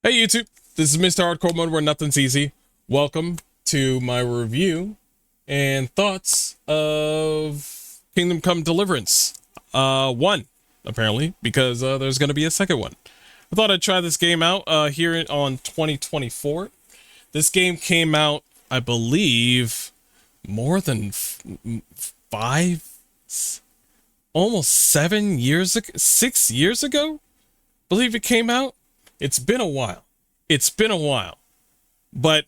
Hey YouTube, this is Mr. Hardcore Mode where nothing's easy. Welcome to my review and thoughts of Kingdom Come Deliverance 1, apparently, because there's going to be a second one. I thought I'd try this game out here on 2024. This game came out, I believe, more than five, almost 7 years ago, 6 years ago, I believe it came out. It's been a while. It's been a while. But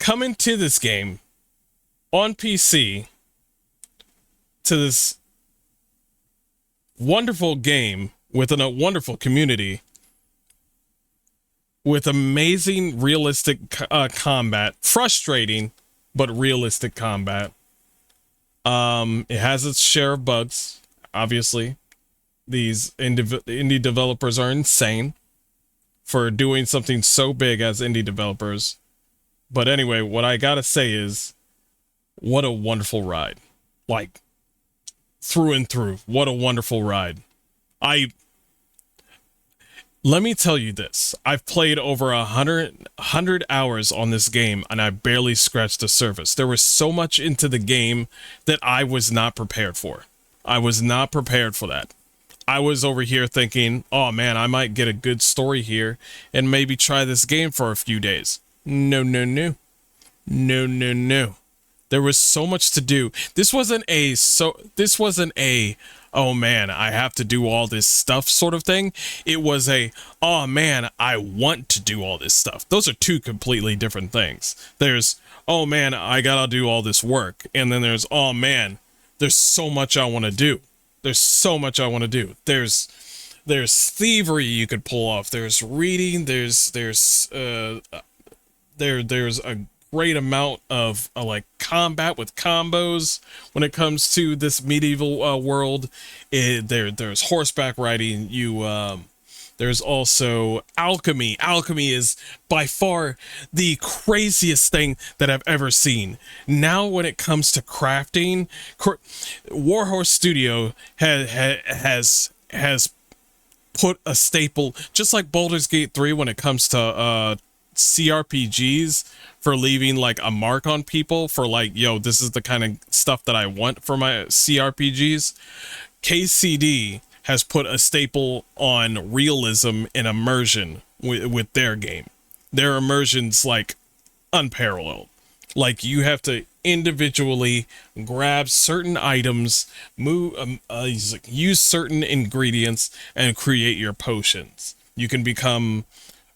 coming to this game on PC, to this wonderful game within a wonderful community with amazing realistic combat, frustrating but realistic combat. It has its share of bugs, obviously. These indie developers are insane for doing something so big as indie developers. But anyway, what I gotta say is, what a wonderful ride. Like, through and through, what a wonderful ride. Let me tell you this. I've played over 100 hours on this game, and I barely scratched the surface. There was so much into the game that I was not prepared for. I was not prepared for that. I was over here thinking, oh man, I might get a good story here and maybe try this game for a few days. No, no, no. No, no, no. There was so much to do. This wasn't a, oh man, I have to do all this stuff sort of thing. It was a, oh man, I want to do all this stuff. Those are two completely different things. There's, oh man, I gotta do all this work. And then there's, oh man, there's so much I want to do. There's so much I want to do. There's thievery you could pull off. There's reading. There's a great amount of like combat with combos when it comes to this medieval world. There's horseback riding. There's also alchemy. Alchemy is by far the craziest thing that I've ever seen. Now, when it comes to crafting, WARHORSE Studio has put a staple, just like Baldur's Gate 3 when it comes to CRPGs, for leaving like a mark on people for like, yo, this is the kind of stuff that I want for my CRPGs. KCD has put a staple on realism and immersion with their game. Their immersion's like unparalleled. Like, you have to individually grab certain items, use certain ingredients, and create your potions. You can become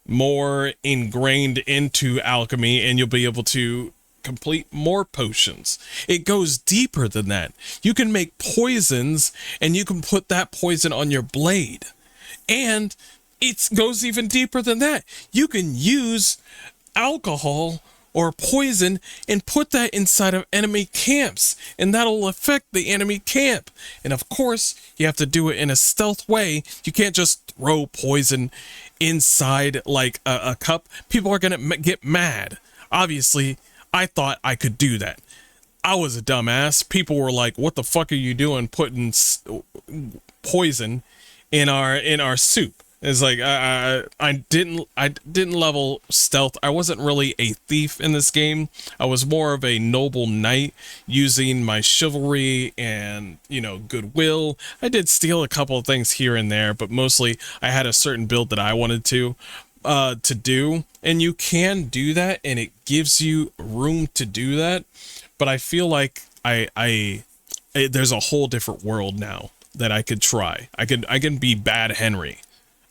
more ingrained into alchemy and you'll be able to complete more potions. It goes deeper than that. You can make poisons and you can put that poison on your blade. And it goes even deeper than that. You can use alcohol or poison and put that inside of enemy camps, and that'll affect the enemy camp. And of course, you have to do it in a stealth way. You can't just throw poison inside like a cup. People are gonna get mad. Obviously, I thought I could do that. I was a dumbass. People were like, "What the fuck are you doing putting poison in our soup?" It's like I didn't level stealth. I wasn't really a thief in this game. I was more of a noble knight using my chivalry and, you know, goodwill. I did steal a couple of things here and there, but mostly I had a certain build that I wanted to do, and you can do that, and it gives you room to do that. But I feel like there's a whole different world now that I could try. I can be bad Henry.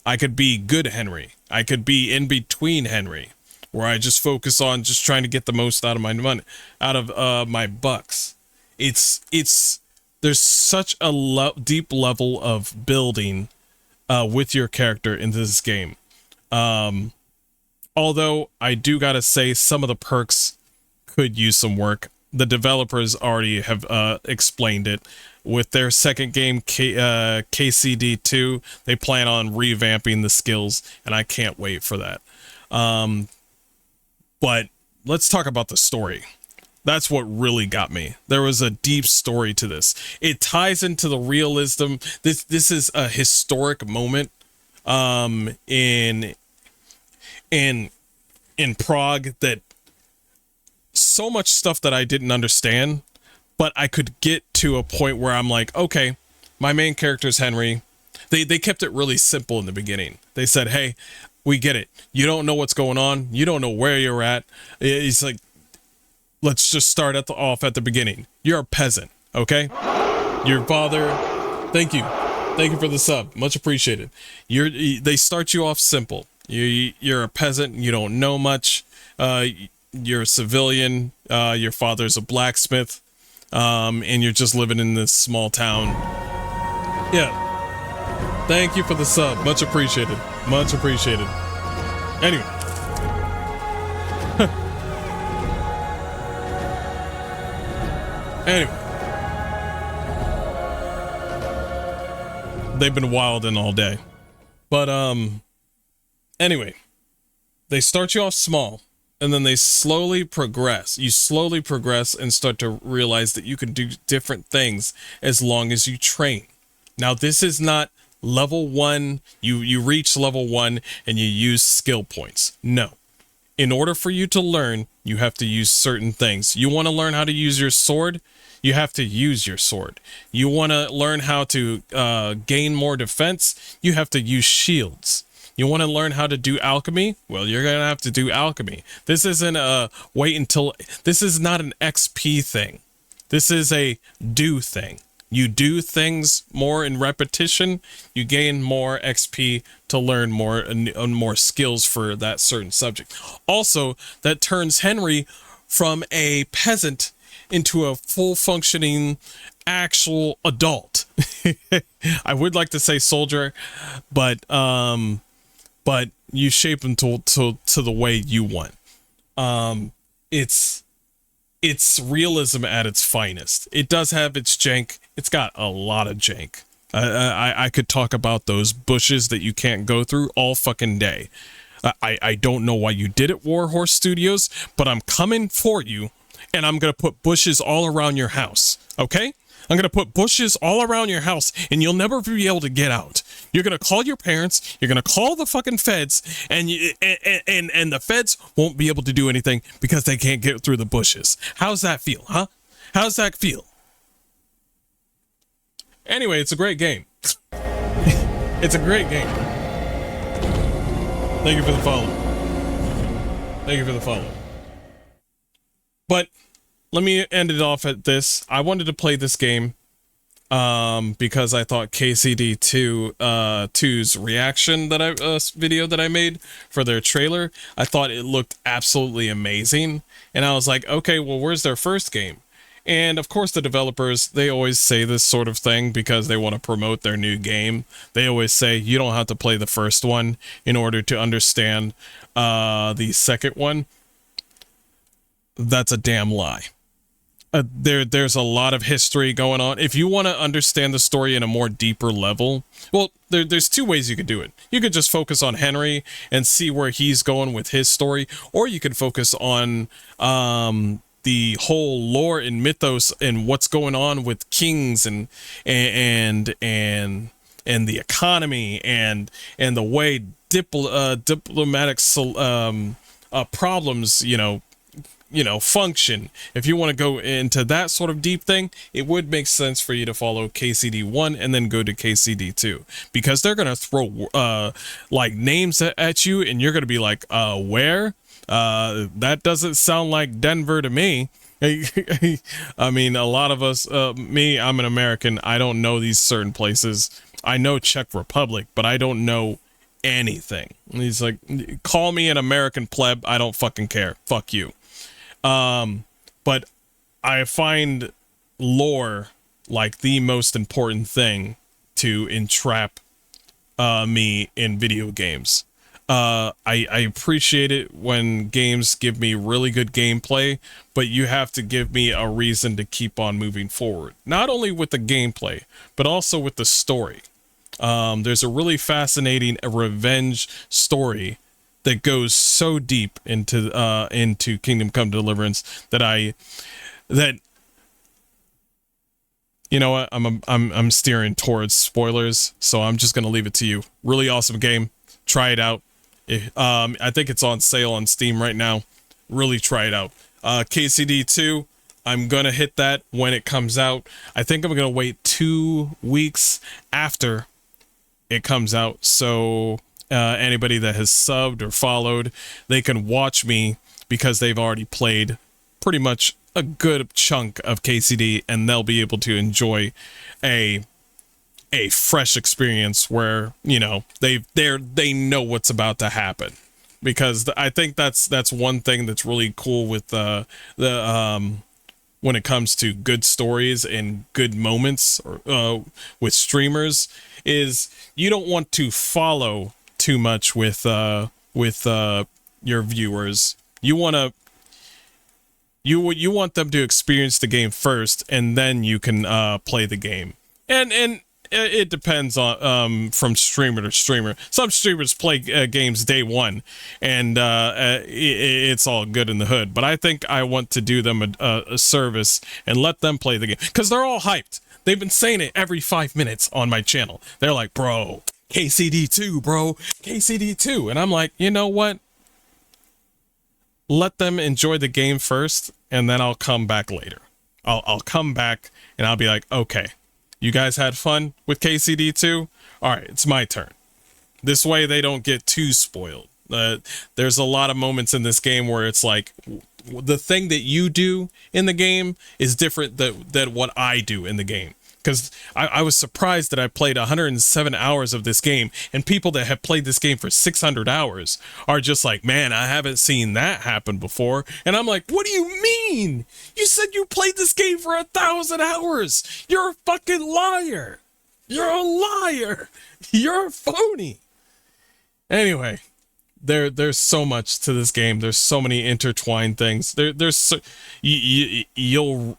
I could be good Henry. I could be in between Henry, where I just focus on just trying to get the most out of my money, out of my bucks. There's such a deep level of building with your character in this game. Although I do gotta say, some of the perks could use some work. The developers already have explained it. With their second game, KCD2, they plan on revamping the skills, and I can't wait for that. But let's talk about the story. That's what really got me. There was a deep story to this. It ties into the realism. This is a historic moment in in Prague that so much stuff that I didn't understand, but I could get to a point where I'm like, okay, my main character is Henry. They kept it really simple in the beginning. They said, hey, we get it. You don't know what's going on. You don't know where you're at. It's like, let's just start off at the beginning. You're a peasant, okay? Your father, thank you. Thank you for the sub. Much appreciated. They start you off simple. You're a peasant. You don't know much. You're a civilian. Your father's a blacksmith. And you're just living in this small town. Yeah. Thank you for the sub. Much appreciated. Much appreciated. Anyway. Anyway. They've been wilding all day. But, anyway. They start you off small. And then they slowly progress. You slowly progress and start to realize that you can do different things as long as you train. Now, this is not level 1. You reach level 1 and you use skill points. No. In order for you to learn, you have to use certain things. You want to learn how to use your sword? You have to use your sword. You want to learn how to gain more defense? You have to use shields. You want to learn how to do alchemy? Well, you're going to have to do alchemy. This isn't a wait until... This is not an XP thing. This is a do thing. You do things more in repetition, you gain more XP to learn more skills for that certain subject. Also, that turns Henry from a peasant into a full functioning actual adult. I would like to say soldier, but you shape them to the way you want. It's realism at its finest. It does have its jank. It's got a lot of jank. I could talk about those bushes that you can't go through all fucking day. I don't know why you did it, WARHORSE Studios, but I'm coming for you, and I'm gonna put bushes all around your house. Okay? I'm going to put bushes all around your house, and you'll never be able to get out. You're going to call your parents, you're going to call the fucking feds, and the feds won't be able to do anything because they can't get through the bushes. How's that feel, huh? How's that feel? Anyway, it's a great game. It's a great game. Thank you for the follow. Thank you for the follow. But let me end it off at this. I wanted to play this game because I thought KCD2's reaction that video that I made for their trailer, I thought it looked absolutely amazing. And I was like, okay, well, where's their first game? And of course, the developers, they always say this sort of thing because they want to promote their new game. They always say you don't have to play the first one in order to understand the second one. That's a damn lie. There's a lot of history going on. If you want to understand the story in a more deeper level, well, there's two ways you could do it. You could just focus on Henry and see where he's going with his story, or you could focus on the whole lore and mythos and what's going on with kings and the economy and the way diplomatic problems, function. If you want to go into that sort of deep thing, it would make sense for you to follow KCD1 and then go to KCD2, because they're going to throw like names at you and you're going to be like, where? That doesn't sound like Denver to me. I mean, a lot of us, I'm an American. I don't know these certain places. I know Czech Republic, but I don't know anything. And he's like, call me an American pleb. I don't fucking care. Fuck you. But I find lore like the most important thing to entrap me in video games. I appreciate it when games give me really good gameplay, but you have to give me a reason to keep on moving forward. Not only with the gameplay, but also with the story. There's a really fascinating Revenge story that goes so deep into Kingdom Come Deliverance that you know what, I'm steering towards spoilers, so I'm just gonna leave it to you. Really awesome game. Try it out. I think it's on sale on Steam right now. Really try it out. KCD 2, I'm going to hit that when it comes out. I think I'm going to wait 2 weeks after it comes out. So anybody that has subbed or followed, they can watch me because they've already played pretty much a good chunk of KCD, and they'll be able to enjoy a fresh experience where, you know, they know what's about to happen. Because I think that's one thing that's really cool with the when it comes to good stories and good moments with streamers, is you don't want to follow too much with your viewers. You want them to experience the game first, and then you can play the game. And it depends on from streamer to streamer. Some streamers play games day one, and it's all good in the hood. But I think I want to do them a service and let them play the game, because they're all hyped. They've been saying it every 5 minutes on my channel. They're like, bro, KCD2, bro, KCD2. And I'm like, you know what? Let them enjoy the game first, and then I'll come back later. I'll come back, and I'll be like, okay, you guys had fun with KCD2? All right, it's my turn. This way they don't get too spoiled. There's a lot of moments in this game where it's like, the thing that you do in the game is different than what I do in the game. Because I was surprised that I played 107 hours of this game, and people that have played this game for 600 hours are just like, man, I haven't seen that happen before. And I'm like, what do you mean? You said you played this game for 1,000 hours. You're a fucking liar. You're a liar. You're a phony. Anyway, there's so much to this game. There's so many intertwined things. There's so, you'll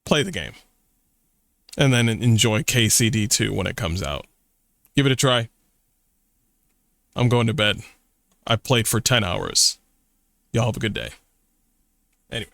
play the game and then enjoy KCD2 when it comes out. Give it a try. I'm going to bed. I played for 10 hours. Y'all have a good day. Anyway.